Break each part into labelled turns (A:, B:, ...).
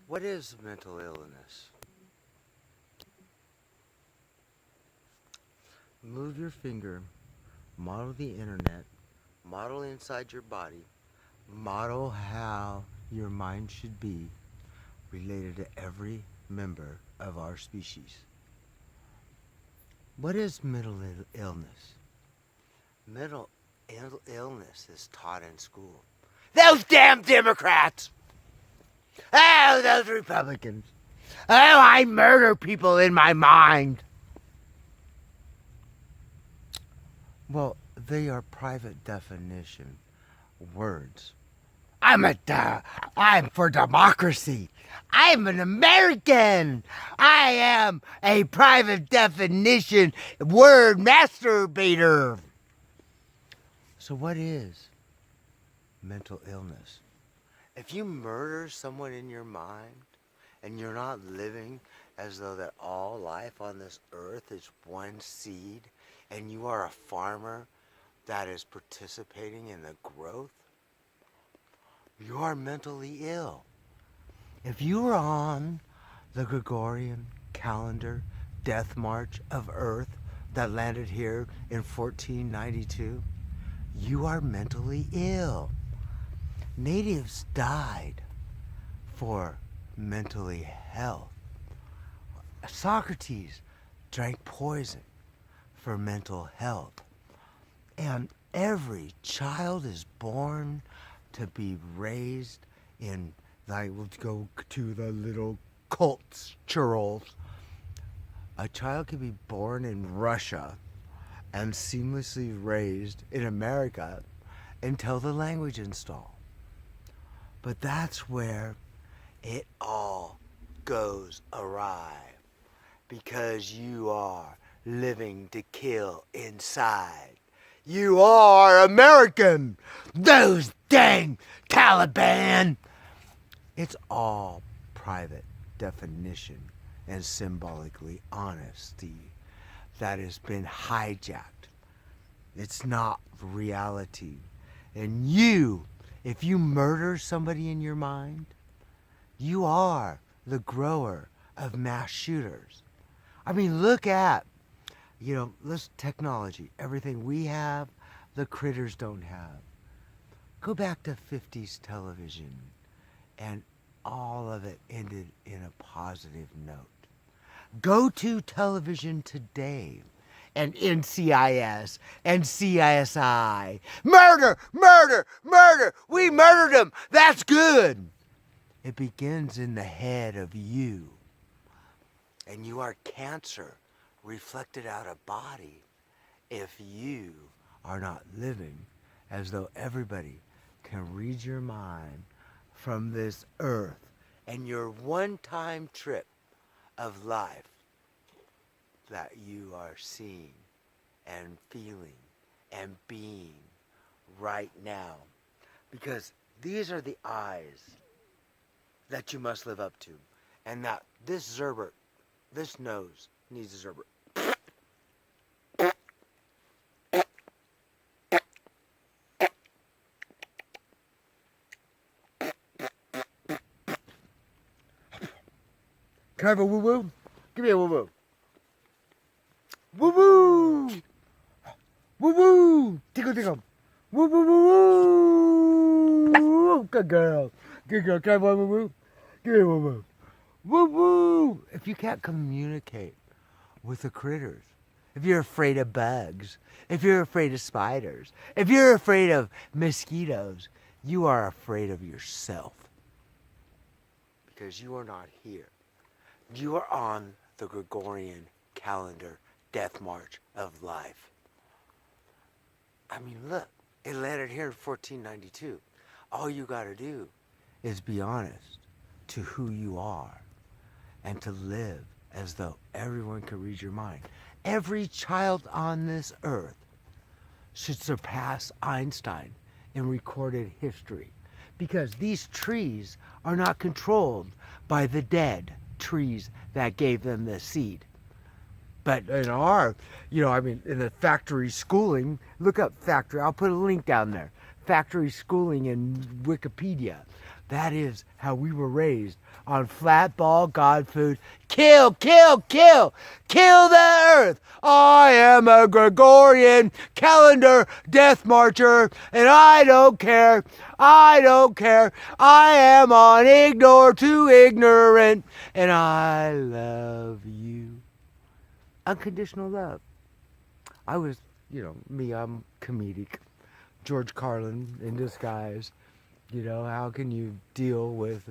A: What is mental illness? Move your finger, model the internet, model inside your body, model how your mind should be related to every member of our species. What is mental illness? Mental illness is taught in school. Those damn Democrats! Oh, those Republicans! Oh, I murder people in my mind! Well, they are private definition words. I'm for democracy. I'm an American. I am a private definition word masturbator. So what is mental illness? If you murder someone in your mind and you're not living as though that all life on this earth is one seed and you are a farmer that is participating in the growth, you are mentally ill. If you were on the Gregorian calendar death march of Earth that landed here in 1492, you are mentally ill. Natives died for mentally health. Socrates drank poison for mental health. And every child is born to be raised in, like, let's go to the little cultures. A child can be born in Russia and seamlessly raised in America until the language install. But that's where it all goes awry, because you are living to kill inside. You are American. Those dang Taliban. It's all private definition and symbolically honesty that has been hijacked. It's not reality. And you, if you murder somebody in your mind, you are the grower of mass shooters. I mean, look at, this technology. Everything we have, the critters don't have. Go back to 50s television, and all of it ended in a positive note. Go to television today, and NCIS and CSI. Murder, murder, murder. We murdered him. That's good. It begins in the head of you. And you are cancer reflected out of body if you are not living as though everybody can read your mind from this earth and your one-time trip of life that you are seeing and feeling and being right now. Because these are the eyes that you must live up to. And that this Zerbert, this nose needs a Zerbert. Can I have a woo-woo? Give me a woo-woo. Woo-woo! Woo-woo! Tickle, tickle. Woo-woo-woo-woo! Good girl. Good girl. Can I have one woo-woo? Give me a woo-woo. Woo-woo! If you can't communicate with the critters, if you're afraid of bugs, if you're afraid of spiders, if you're afraid of mosquitoes, you are afraid of yourself. Because you are not here. You are on the Gregorian calendar death march of life. I mean, look, it landed here in 1492. All you got to do is be honest to who you are and to live as though everyone can read your mind. Every child on this earth should surpass Einstein in recorded history, because these trees are not controlled by the dead trees that gave them the seed. But in our, in the factory schooling, look up factory, I'll put a link down there. Factory schooling in Wikipedia. That is how we were raised on Flatball Godfood. Kill, kill, kill, kill the earth. I am a Gregorian calendar death marcher, and I don't care. I don't care. I am on ignore to ignorant, and I love you. Unconditional love. I was, me, I'm comedic. George Carlin in disguise. How can you deal with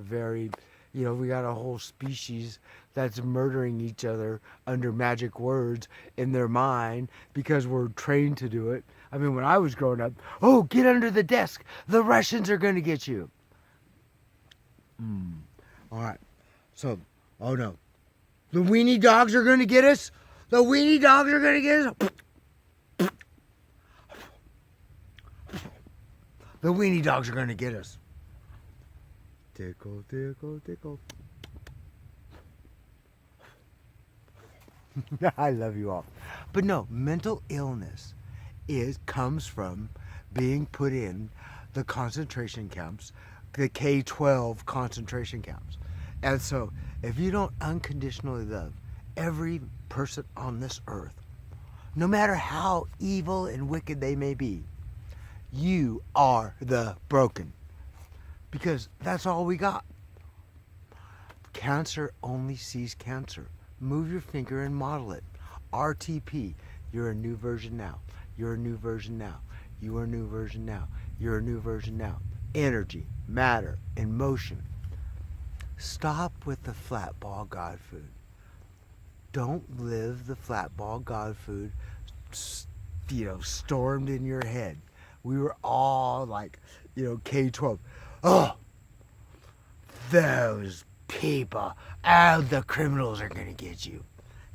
A: we got a whole species that's murdering each other under magic words in their mind because we're trained to do it. I mean, when I was growing up, oh, get under the desk. The Russians are going to get you. All right. So, oh no. The weenie dogs are going to get us. The weenie dogs are going to get us. The weenie dogs are going to get us. Tickle, tickle, tickle. I love you all. But no, mental illness comes from being put in the concentration camps, the K-12 concentration camps. And so, if you don't unconditionally love every person on this earth, no matter how evil and wicked they may be, you are the broken. Because that's all we got. Cancer only sees cancer. Move your finger and model it. RTP. You're a new version now. You're a new version now. You are a new version now. You're a new version now. Energy, matter, and motion. Stop with the Flatball Godfood. Don't live the Flatball Godfood, stormed in your head. We were all like, K-12. Oh, those people. Oh, the criminals are going to get you.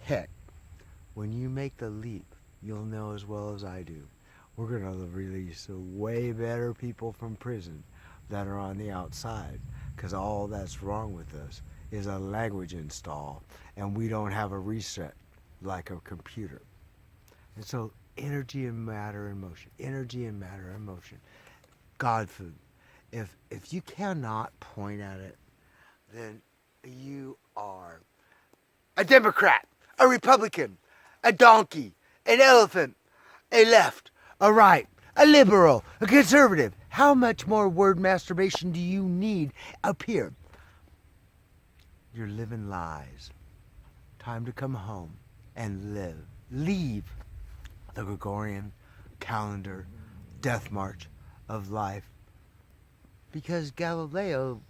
A: Heck, when you make the leap, you'll know as well as I do. We're going to release way better people from prison that are on the outside, because all that's wrong with us is a language install, and we don't have a reset like a computer. And so energy and matter and motion. Energy and matter and motion. Godfood. If you cannot point at it, then you are a Democrat, a Republican, a donkey, an elephant, a left, a right, a liberal, a conservative. How much more word masturbation do you need up here? You're living lies. Time to come home and live. Leave the Gregorian calendar death march of life. Because Galileo,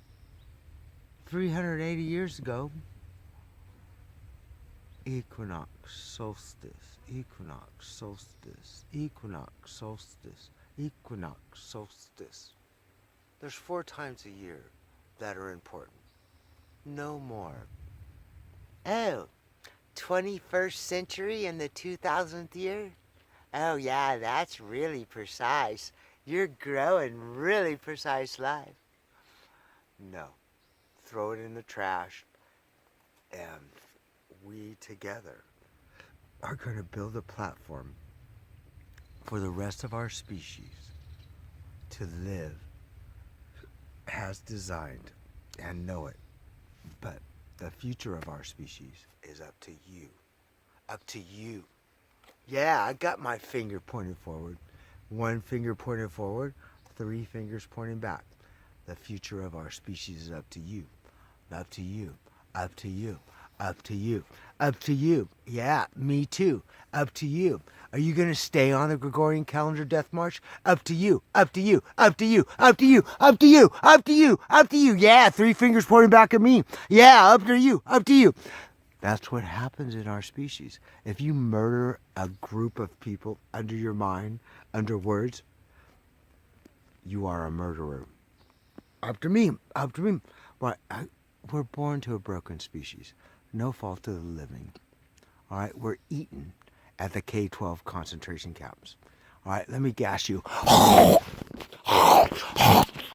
A: 380 years ago, equinox, solstice, equinox, solstice, equinox, solstice, equinox, solstice. There's 4 times a year that are important. No more. Oh, 21st century and the 2000th year? Oh yeah, that's really precise. You're growing really precise life. No. Throw it in the trash, and we together are going to build a platform for the rest of our species to live as designed and know it. But the future of our species is up to you. Up to you. Yeah, I got my finger pointed forward. 1 finger pointed forward, 3 fingers pointing back. The future of our species is up to you. Up to you. Up to you. Up to you. Up to you. Yeah, me too. Up to you. Are you going to stay on the Gregorian calendar death march? Up to you. Up to you. Up to you. Up to you. Up to you. Up to you. Up to you. Yeah, 3 fingers pointing back at me. Yeah, up to you. Up to you. That's what happens in our species. If you murder a group of people under your mind, under words, you are a murderer. Up to me. Up to me. But we're born to a broken species. No fault of the living. All right, we're eaten at the K-12 concentration camps. All right, let me gas you.